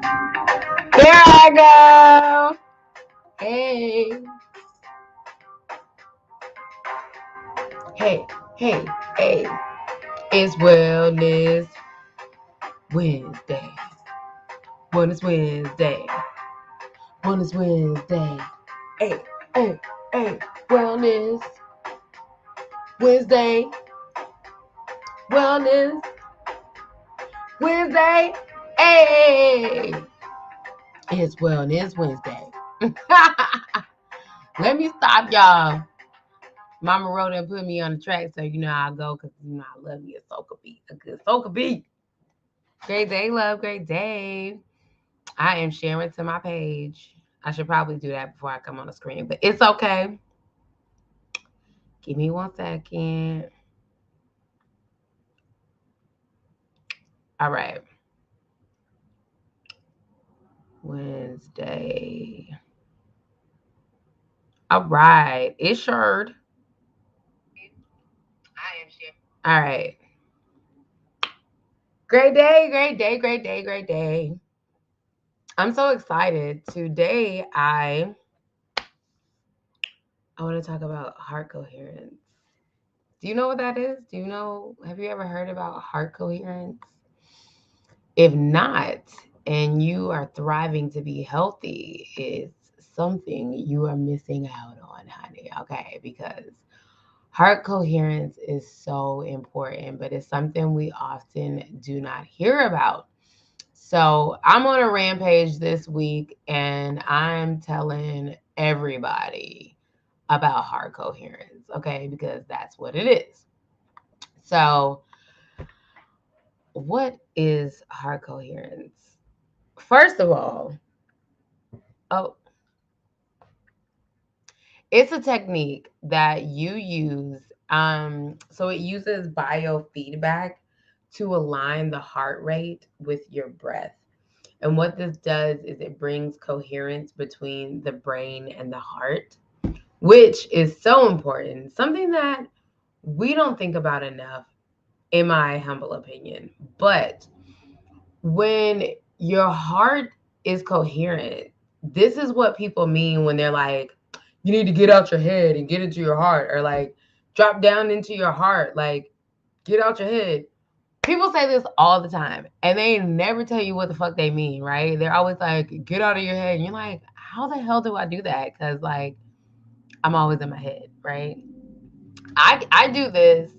There I go. Hey. Hey, hey, hey. It's Wellness Wednesday. Wellness Wednesday. Wellness Wednesday. Hey, hey, hey. Wellness Wednesday. Wellness Wednesday. Hey. It's Wellness Wednesday. Let me stop, y'all. Mama Rhoda put me on the track, so you know how I go, because you know I love me a soca beat, a good soca beat. Great day, love, great day. I am sharing to my page. I should probably do that before I come on the screen, but it's okay. Give me 1 second. All right. Wednesday. All right. It's shared. I am sharing. All right. Great day, great day, great day, great day. I'm so excited. Today I want to talk about heart coherence. Do you know what that is? Have you ever heard about heart coherence? If not, and you are thriving to be healthy, it's something you are missing out on, honey, okay? Because heart coherence is so important, but it's something we often do not hear about. So I'm on a rampage this week and I'm telling everybody about heart coherence, okay? Because that's what it is. So, what is heart coherence? First of all, oh, it's a technique that you use. So it uses biofeedback to align the heart rate with your breath. And what this does is it brings coherence between the brain and the heart, which is so important. Something that we don't think about enough, in my humble opinion. But when your heart is coherent, this is what people mean when they're like, you need to get out your head and get into your heart, or like drop down into your heart, like get out your head. People say this all the time and they never tell you what the fuck they mean, right? They're always like, get out of your head. And you're like, how the hell do I do that? Because like I'm always in my head, right? I do this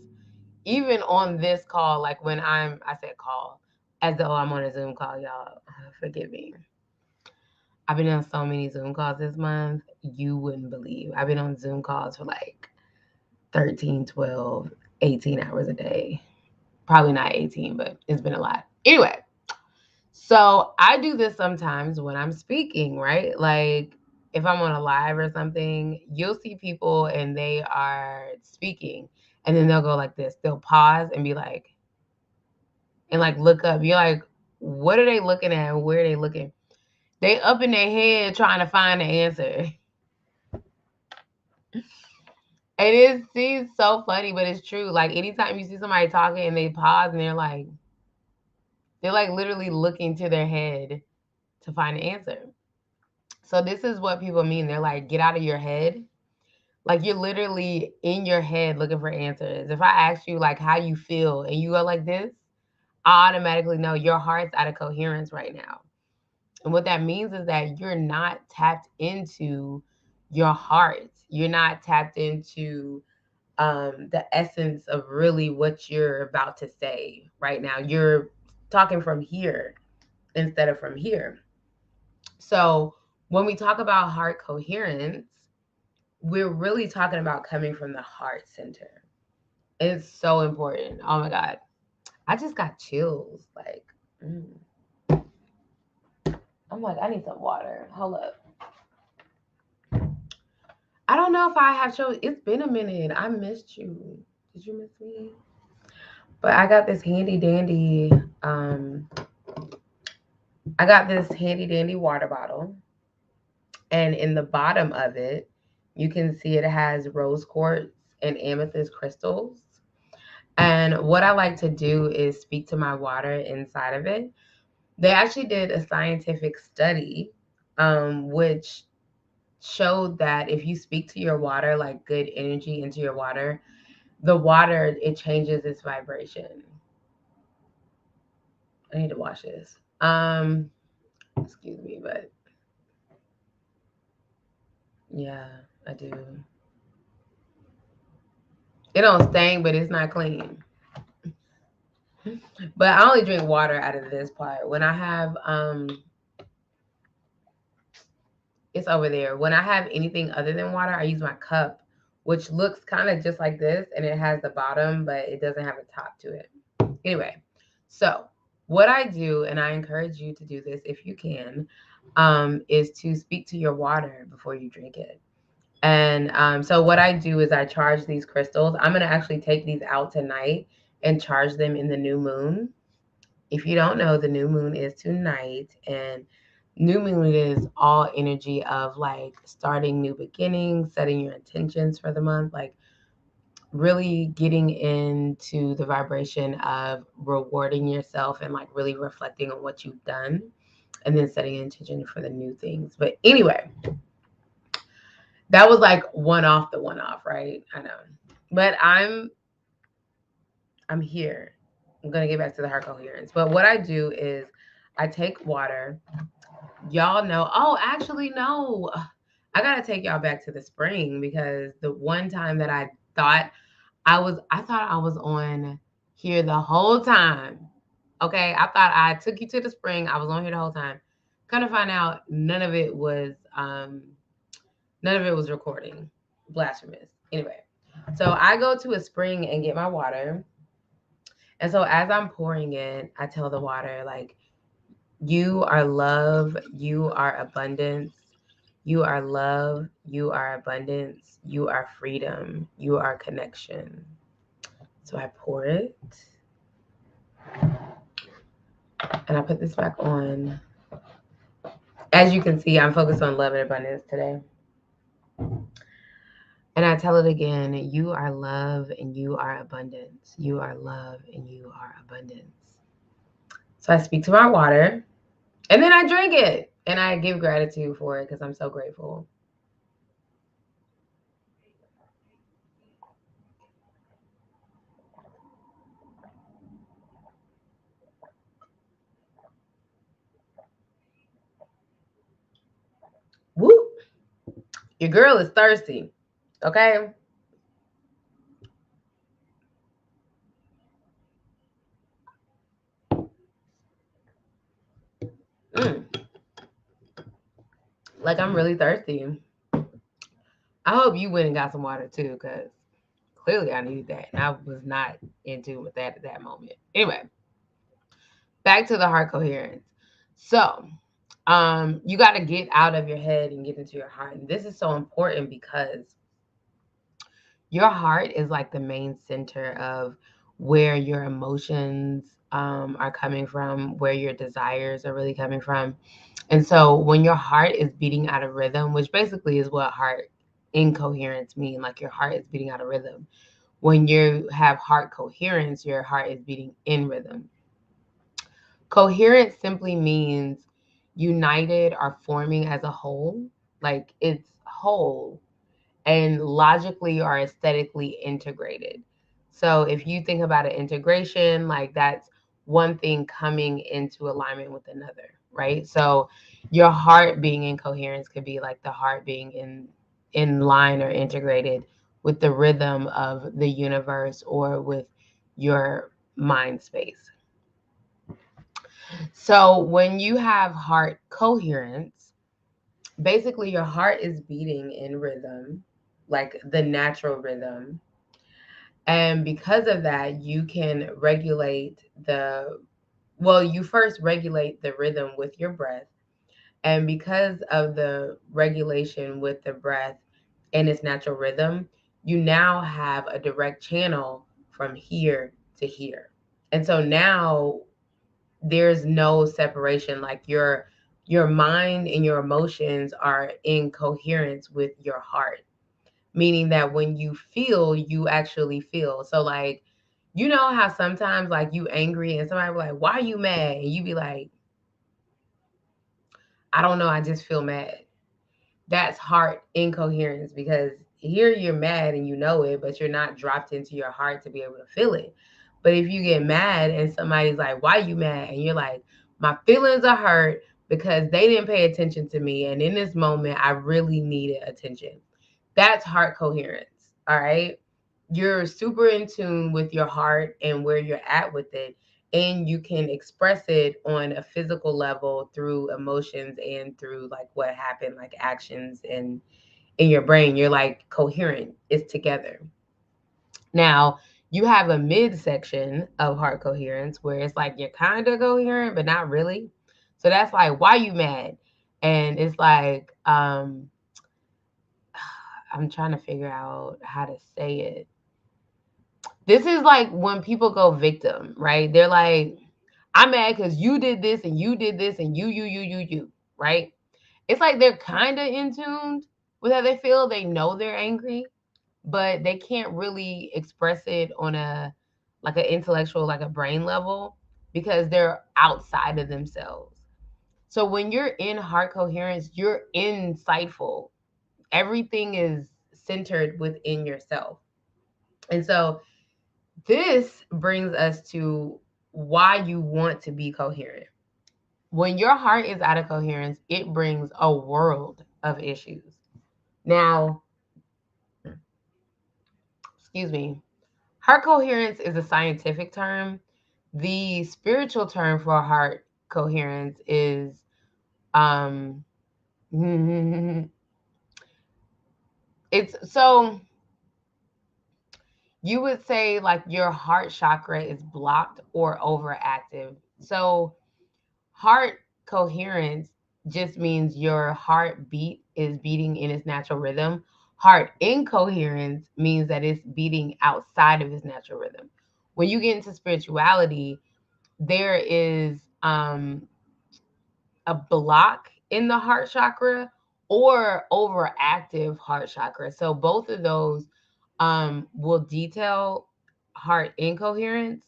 even on this call, like when I said call, as though I'm on a Zoom call, y'all. Forgive me. I've been on so many Zoom calls this month, you wouldn't believe. I've been on Zoom calls for like 13, 12, 18 hours a day. Probably not 18, but it's been a lot. Anyway, so I do this sometimes when I'm speaking, right? Like if I'm on a live or something, you'll see people and they are speaking and then they'll go like this. They'll pause and be like, and like look up. You're like, what are they looking at? Where are they looking? They up in their head trying to find the answer. And it seems so funny, but it's true. Like anytime you see somebody talking and they pause and they're like literally looking to their head to find the answer. So this is what people mean. They're like, get out of your head. Like you're literally in your head looking for answers. If I ask you like how you feel and you go like this, I automatically know your heart's out of coherence right now. And what that means is that you're not tapped into your heart. You're not tapped into the essence of really what you're about to say right now. You're talking from here instead of from here. So when we talk about heart coherence, we're really talking about coming from the heart center. It's so important. Oh my God. I just got chills. Like, I'm like, I need some water. Hold up. I don't know if I have shows. It's been a minute. I missed you. Did you miss me? But I got this handy dandy. I got this handy dandy water bottle, and in the bottom of it, you can see it has rose quartz and amethyst crystals. And what I like to do is speak to my water inside of it. They actually did a scientific study, which showed that if you speak to your water, like good energy into your water, the water, it changes its vibration. I need to wash this. Excuse me, but yeah, I do. It don't stink, but it's not clean. But I only drink water out of this part. When I have it's over there. When I have anything other than water, I use my cup, which looks kind of just like this, and it has the bottom, but it doesn't have a top to it. Anyway, so what I do, and I encourage you to do this if you can, is to speak to your water before you drink it. And so what I do is I charge these crystals. I'm going to actually take these out tonight and charge them in the new moon. If you don't know, the new moon is tonight, and new moon is all energy of like starting new beginnings, setting your intentions for the month, like really getting into the vibration of rewarding yourself and like really reflecting on what you've done and then setting an intention for the new things. But anyway, that was like one off, right? I know. But I'm here. I'm gonna get back to the heart coherence. But what I do is I take water. Y'all know. Oh, actually, no. I gotta take y'all back to the spring because the one time that thought I thought I was on here the whole time. Okay, I thought I took you to the spring. I was on here the whole time. Kind of find out none of it was recording. Blasphemous. Anyway, so I go to a spring and get my water. And so as I'm pouring it, I tell the water, like, you are love, you are abundance, you are love, you are abundance, you are freedom, you are connection. So I pour it and I put this back on. As you can see, I'm focused on love and abundance today. And I tell it again, you are love and you are abundance. You are love and you are abundance. So I speak to my water and then I drink it and I give gratitude for it because I'm so grateful. Woo! Your girl is thirsty. Okay? Mm, like I'm really thirsty. I hope you went and got some water too, because clearly I needed that. And I was not in tune with that at that moment. Anyway, back to the heart coherence. So, you got to get out of your head and get into your heart. And this is so important because your heart is like the main center of where your emotions are coming from, where your desires are really coming from. And so when your heart is beating out of rhythm, which basically is what heart incoherence mean, like your heart is beating out of rhythm. When you have heart coherence, your heart is beating in rhythm. Coherence simply means united or forming as a whole, like it's whole and logically or aesthetically integrated. So if you think about an integration, like that's one thing coming into alignment with another, right? So your heart being in coherence could be like the heart being in line or integrated with the rhythm of the universe or with your mind space. So when you have heart coherence, basically your heart is beating in rhythm, like the natural rhythm. And because of that, you can regulate you first regulate the rhythm with your breath. And because of the regulation with the breath and its natural rhythm, you now have a direct channel from here to here. And so now there's no separation, like your mind and your emotions are in coherence with your heart, meaning that when you feel, you actually feel. So like, you know how sometimes like you angry and somebody be like, why are you mad? And you be like, I don't know, I just feel mad. That's heart incoherence, because here you're mad and you know it, but you're not dropped into your heart to be able to feel it. But if you get mad and somebody's like, why you mad? And you're like, my feelings are hurt because they didn't pay attention to me. And in this moment, I really needed attention. That's heart coherence. All right. You're super in tune with your heart and where you're at with it. And you can express it on a physical level through emotions and through like what happened, like actions and in your brain. You're like coherent. It's together. Now, you have a midsection of heart coherence where it's like you're kind of coherent, but not really. So that's like, why you mad? And it's like, I'm trying to figure out how to say it. This is like when people go victim, right? They're like, I'm mad because you did this and you did this and you, right? It's like they're kind of in tune with how they feel. They know they're angry, but they can't really express it on a like an intellectual, like a brain level, because they're outside of themselves. So when you're in heart coherence, you're insightful. Everything is centered within yourself. And so this brings us to why you want to be coherent. When your heart is out of coherence, it brings a world of issues. Now, excuse me, heart coherence is a scientific term. The spiritual term for heart coherence is um it's so you would say like your heart chakra is blocked or overactive. So heart coherence just means your heartbeat is beating in its natural rhythm. Heart incoherence means that it's beating outside of its natural rhythm. When you get into spirituality, there is a block in the heart chakra or overactive heart chakra. So both of those will detail heart incoherence,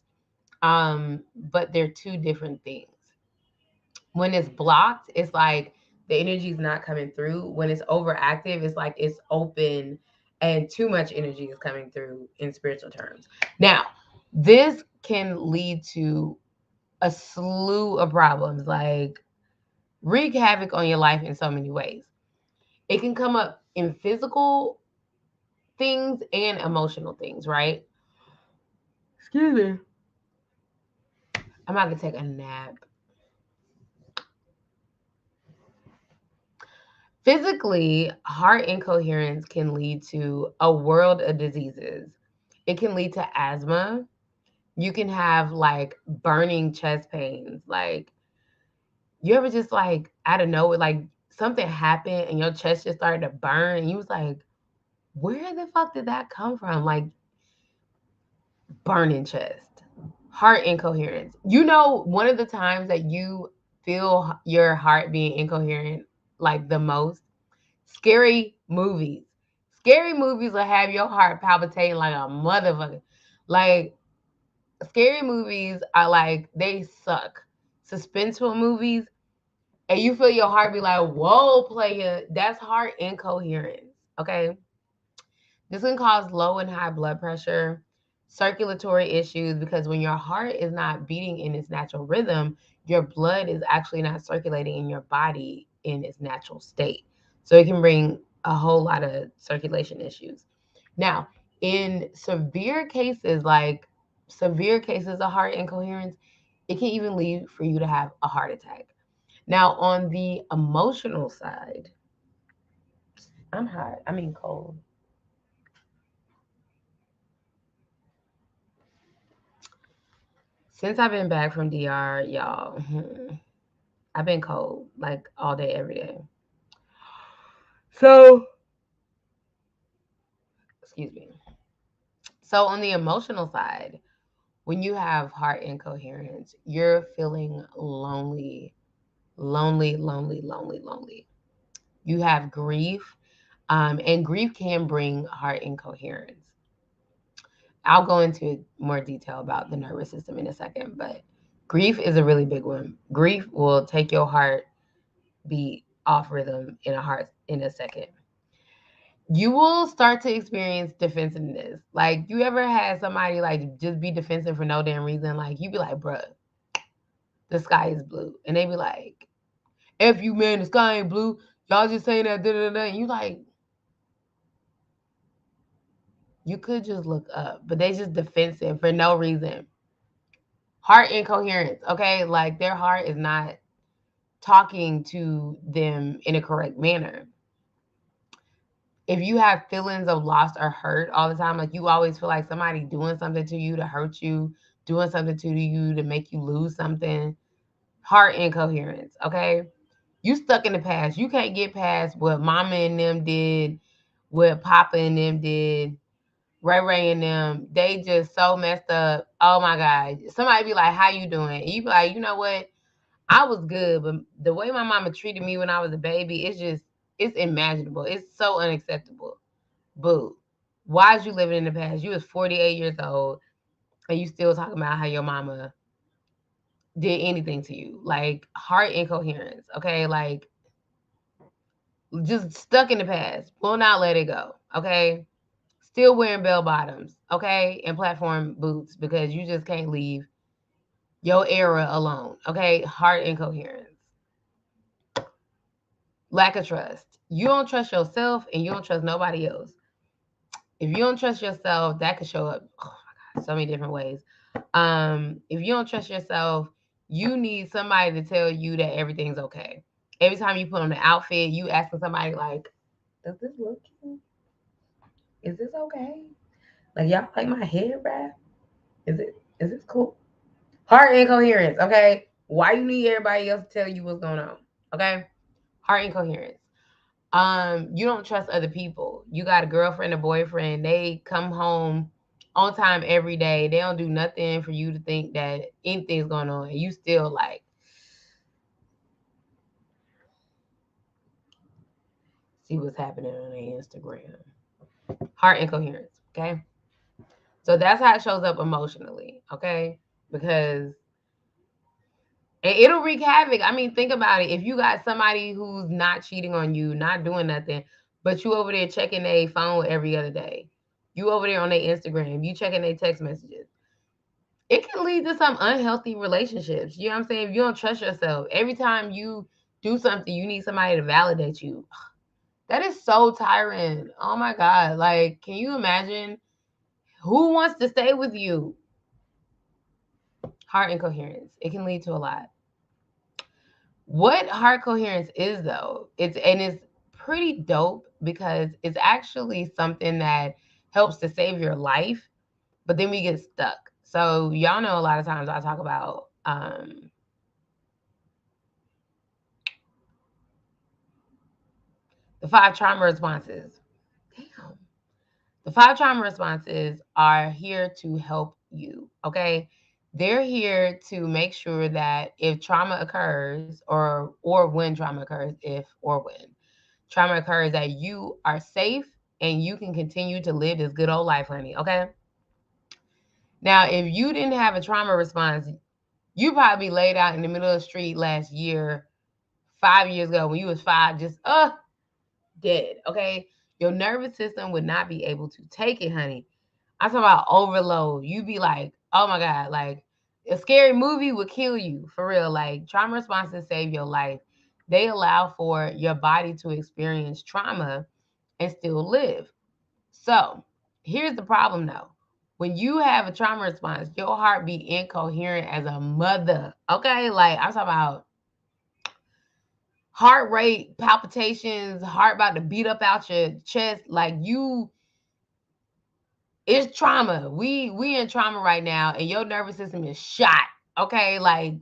but they're two different things. When it's blocked, it's like the energy is not coming through. When it's overactive, it's like it's open and too much energy is coming through in spiritual terms. Now, this can lead to a slew of problems, like wreak havoc on your life in so many ways. It can come up in physical things and emotional things, right? Excuse me. I'm about to take a nap. Physically, heart incoherence can lead to a world of diseases. It can lead to asthma. You can have like burning chest pains. Like, you ever just like out of nowhere, like something happened and your chest just started to burn, and you was like, where the fuck did that come from? Like, burning chest, heart incoherence. You know, one of the times that you feel your heart being incoherent like the most, scary movies. Scary movies will have your heart palpitating like a motherfucker. Like, scary movies are like, they suck. Suspenseful movies, and you feel your heart be like, whoa, player, that's heart incoherence. Okay. This can cause low and high blood pressure, circulatory issues, because when your heart is not beating in its natural rhythm, your blood is actually not circulating in your body in its natural state. So it can bring a whole lot of circulation issues. Now, in severe cases of heart incoherence, it can even lead for you to have a heart attack. Now, on the emotional side, I'm hot. I mean cold. Since I've been back from DR, y'all, I've been cold like all day, every day. So, excuse me. So, on the emotional side, when you have heart incoherence, you're feeling lonely, lonely, lonely, lonely, lonely. You have grief, and grief can bring heart incoherence. I'll go into more detail about the nervous system in a second, but grief is a really big one. Grief will take your heart beat off rhythm in a heart in a second. You will start to experience defensiveness. Like, you ever had somebody like just be defensive for no damn reason? Like, you be like, bruh, the sky is blue. And they be like, F you, man, the sky ain't blue. Y'all just saying that, da da da. And you like, you could just look up, but they just defensive for no reason. Heart incoherence, okay? Like, their heart is not talking to them in a correct manner. If you have feelings of loss or hurt all the time, like you always feel like somebody doing something to you to hurt you, doing something to you to make you lose something, heart incoherence, okay? You stuck in the past. You can't get past what mama and them did, what papa and them did, Ray Ray and them. They just so messed up. Oh my God. Somebody be like, how you doing? And you be like, you know what? I was good, but the way my mama treated me when I was a baby, it's imaginable. It's so unacceptable. Boo. Why is you living in the past? You was 48 years old and you still talking about how your mama did anything to you. Like, heart incoherence, okay? Like, just stuck in the past. Will not let it go, okay? Still wearing bell bottoms, okay? And platform boots because you just can't leave your era alone, okay? Heart incoherence. Lack of trust. You don't trust yourself and you don't trust nobody else. If you don't trust yourself, that could show up, oh my God, so many different ways. If you don't trust yourself, you need somebody to tell you that everything's okay. Every time you put on the outfit, you asking somebody like, does this look cute? Is this okay? Like, y'all like my head wrap? Is this cool? Heart incoherence, okay? Why you need everybody else to tell you what's going on? Okay? Heart incoherence. You don't trust other people. You got a girlfriend, a boyfriend, they come home on time every day. They don't do nothing for you to think that anything's going on. And you still like, see what's happening on their Instagram. Heart incoherence, okay? So that's how it shows up emotionally, okay? Because it'll wreak havoc. I mean, think about it. If you got somebody who's not cheating on you, not doing nothing, but you over there checking their phone every other day, you over there on their Instagram, you checking their text messages, it can lead to some unhealthy relationships. You know what I'm saying? If you don't trust yourself, every time you do something, you need somebody to validate you. That is so tiring. Oh my God. Like, can you imagine who wants to stay with you? Heart incoherence. It can lead to a lot. What heart coherence is, though, it's pretty dope because it's actually something that helps to save your life, but then we get stuck. So y'all know a lot of times I talk about the 5 trauma responses. Damn. The 5 trauma responses are here to help you, okay? They're here to make sure that if trauma occurs or when trauma occurs, if or when trauma occurs, that you are safe and you can continue to live this good old life, honey, okay? Now, if you didn't have a trauma response, you probably laid out in the middle of the street last year, 5 years ago when you was 5, just dead, okay? Your nervous system would not be able to take it, honey. I'm talking about overload. You be like, oh my God, like a scary movie would kill you for real. Like, trauma responses save your life. They allow for your body to experience trauma and still live. So here's the problem though. When you have a trauma response, your heart be incoherent as a mother. Okay. Like, I'm talking about heart rate, palpitations, heart about to beat up out your chest. Like, it's trauma. We in trauma right now, and your nervous system is shot. Okay, like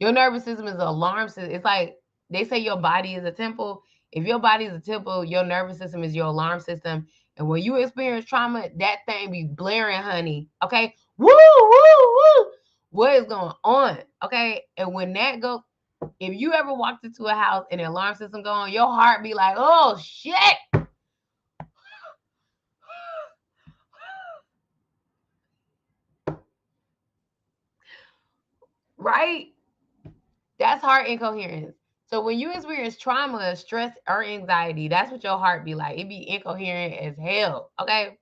your nervous system is an alarm system. It's like they say your body is a temple. If your body is a temple, your nervous system is your alarm system. And when you experience trauma, that thing be blaring, honey. Okay, woo woo woo. What is going on? Okay, and when that goes, if you ever walked into a house and the alarm system go on, your heart be like, oh shit. Right? That's heart incoherence. So when you experience trauma, stress, or anxiety, that's what your heart be like. It be incoherent as hell. Okay.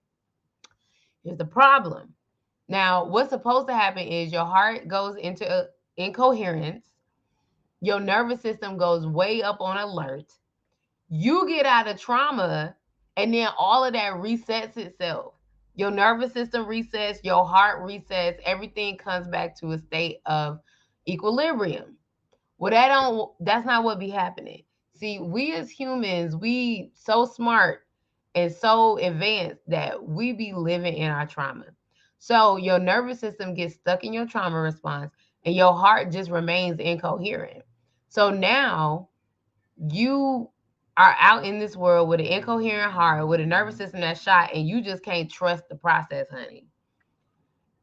Here's the problem. Now, what's supposed to happen is your heart goes into incoherence, your nervous system goes way up on alert, you get out of trauma, and then all of that resets itself. Your nervous system resets, your heart resets, everything comes back to a state of equilibrium. Well, that's not what be happening. See, we as humans, we so smart and so advanced that we be living in our trauma. So your nervous system gets stuck in your trauma response and your heart just remains incoherent. So now you are out in this world with an incoherent heart, with a nervous system that's shot, and you just can't trust the process, honey.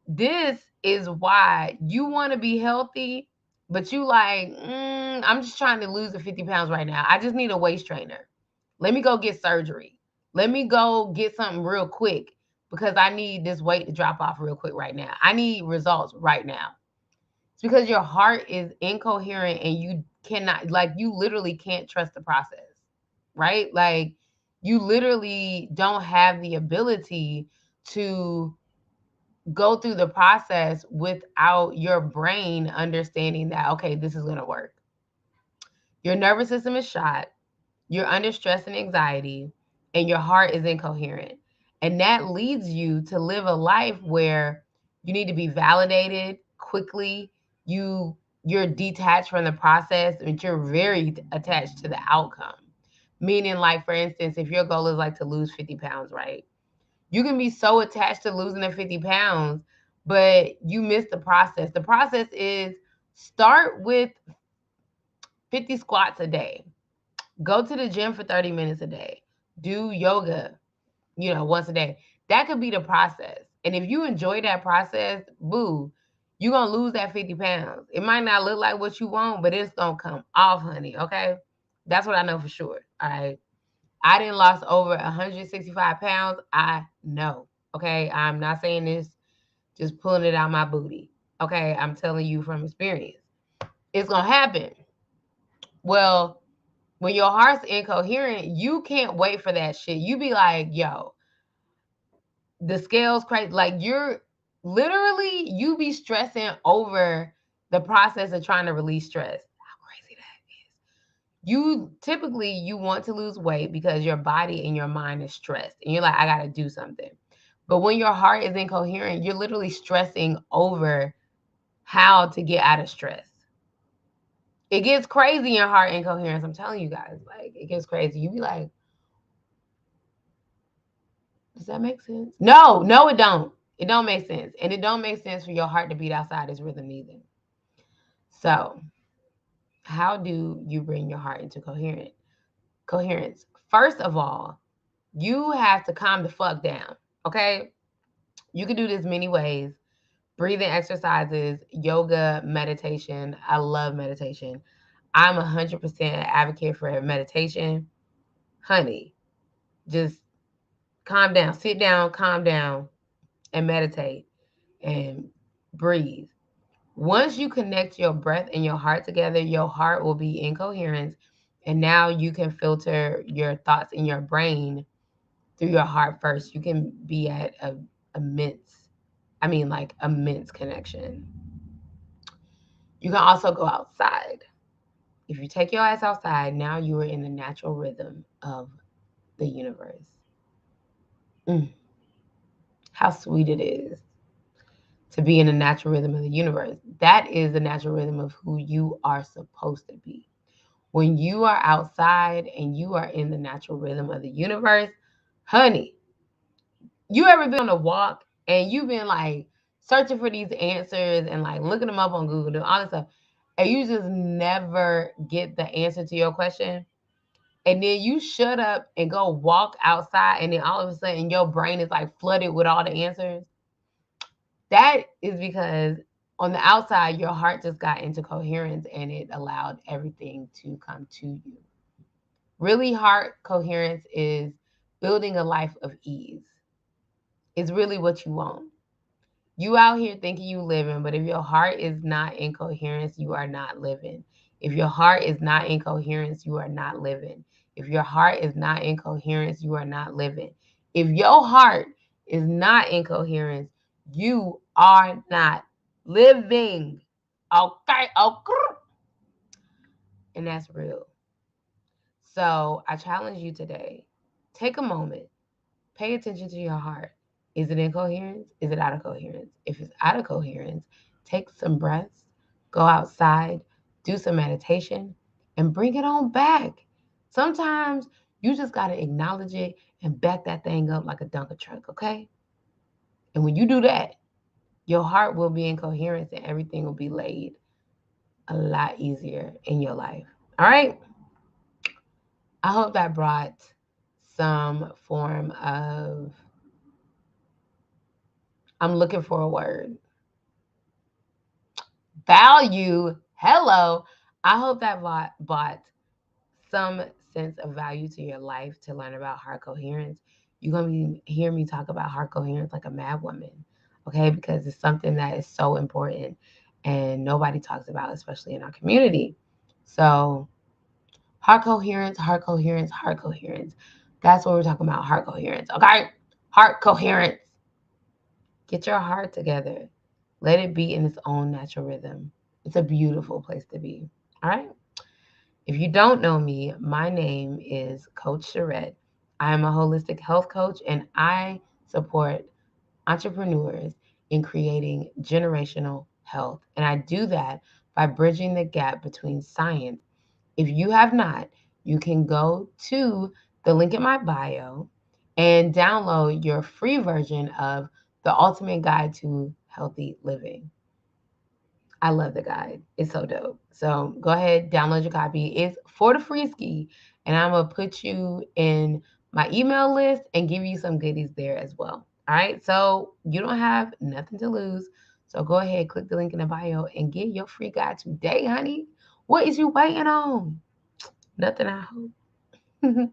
This is why you want to be healthy, but you like, I'm just trying to lose the 50 pounds right now. I just need a waist trainer. Let me go get surgery. Let me go get something real quick because I need this weight to drop off real quick right now. I need results right now. It's because your heart is incoherent and you cannot, like, you literally can't trust the process, right? Like, you literally don't have the ability to go through the process without your brain understanding that, okay, this is going to work. Your nervous system is shot, you're under stress and anxiety, and your heart is incoherent. And that leads you to live a life where you need to be validated quickly. You're detached from the process, but you're very attached to the outcome. Meaning, like, for instance, if your goal is like to lose 50 pounds, right? You can be so attached to losing the 50 pounds, but you miss the process. The process is start with 50 squats a day. Go to the gym for 30 minutes a day. Do yoga, once a day. That could be the process. And if you enjoy that process, boo, you're going to lose that 50 pounds. It might not look like what you want, but it's going to come off, honey. Okay. That's what I know for sure. All right. I didn't lost over 165 pounds. I know. Okay. I'm not saying this, just pulling it out my booty. Okay. I'm telling you from experience. It's going to happen. Well, when your heart's incoherent, you can't wait for that shit. You be like, yo, the scales crazy. Like, you're literally, you be stressing over the process of trying to release stress. How crazy that is. You want to lose weight because your body and your mind is stressed. And you're like, I got to do something. But when your heart is incoherent, you're literally stressing over how to get out of stress. It gets crazy in heart incoherence. I'm telling you guys, like, it gets crazy. You be like, does that make sense? No, it don't. It don't make sense. And it don't make sense for your heart to beat outside its rhythm either. So, how do you bring your heart into coherence? First of all, you have to calm the fuck down. Okay? You can do this many ways. Breathing exercises, yoga, meditation. I love meditation. I'm 100% advocate for meditation. Honey, just calm down, sit down, calm down, and meditate and breathe. Once you connect your breath and your heart together, your heart will be in coherence. And now you can filter your thoughts in your brain through your heart first. You can be at immense connection. You can also go outside. If you take your ass outside, now you are in the natural rhythm of the universe. Mm, how sweet it is to be in the natural rhythm of the universe. That is the natural rhythm of who you are supposed to be. When you are outside and you are in the natural rhythm of the universe, honey, you ever been on a walk and you've been like searching for these answers and like looking them up on Google and all this stuff, and you just never get the answer to your question? And then you shut up and go walk outside, and then all of a sudden your brain is like flooded with all the answers. That is because on the outside, your heart just got into coherence and it allowed everything to come to you. Really, heart coherence is building a life of ease. It's really what you want. You out here thinking you living, but if your heart is not in coherence, you are not living. If your heart is not in coherence, you are not living. If your heart is not in coherence, you are not living. If your heart is not in coherence, you are not living. Okay, okay. And that's real. So I challenge you today. Take a moment. Pay attention to your heart. Is it in coherence? Is it out of coherence? If it's out of coherence, take some breaths, go outside, do some meditation, and bring it on back. Sometimes you just got to acknowledge it and back that thing up like a Dunker truck, okay? And when you do that, your heart will be in coherence and everything will be laid a lot easier in your life. All right? I hope that brought some form of, I'm looking for a word, value. Hello. I hope that brought some sense of value to your life to learn about heart coherence. You're going to hear me talk about heart coherence like a mad woman, okay? Because it's something that is so important and nobody talks about, especially in our community. So, heart coherence, heart coherence, heart coherence. That's what we're talking about, heart coherence, okay? Heart coherence. Get your heart together. Let it be in its own natural rhythm. It's a beautiful place to be. All right? If you don't know me, my name is Coach Cherette. I am a holistic health coach and I support entrepreneurs in creating generational health. And I do that by bridging the gap between science. If you have not, you can go to the link in my bio and download your free version of The Ultimate Guide to Healthy Living. I love the guide. It's so dope. So go ahead, download your copy. It's for the free ski, and I'm gonna put you in my email list and give you some goodies there as well. All right. So you don't have nothing to lose. So go ahead, click the link in the bio and get your free guide today, honey. What is you waiting on? Nothing, I hope.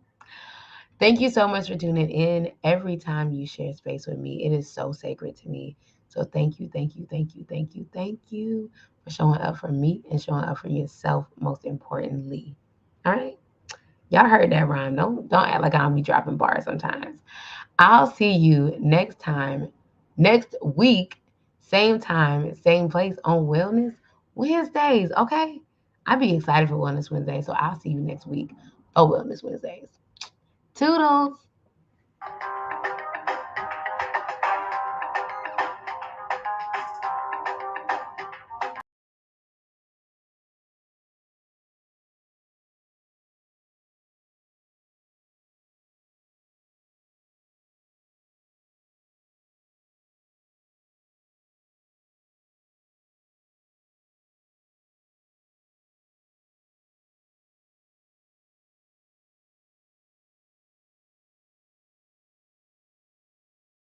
Thank you so much for tuning in. Every time you share space with me, it is so sacred to me. So thank you, thank you, thank you, thank you, thank you for showing up for me and showing up for yourself, most importantly. All right? Y'all heard that rhyme. Don't act like I'll be dropping bars sometimes. I'll see you next time, next week, same time, same place on Wellness Wednesdays. Okay? I'll be excited for Wellness Wednesdays, so I'll see you next week for Wellness Wednesdays. Toodles.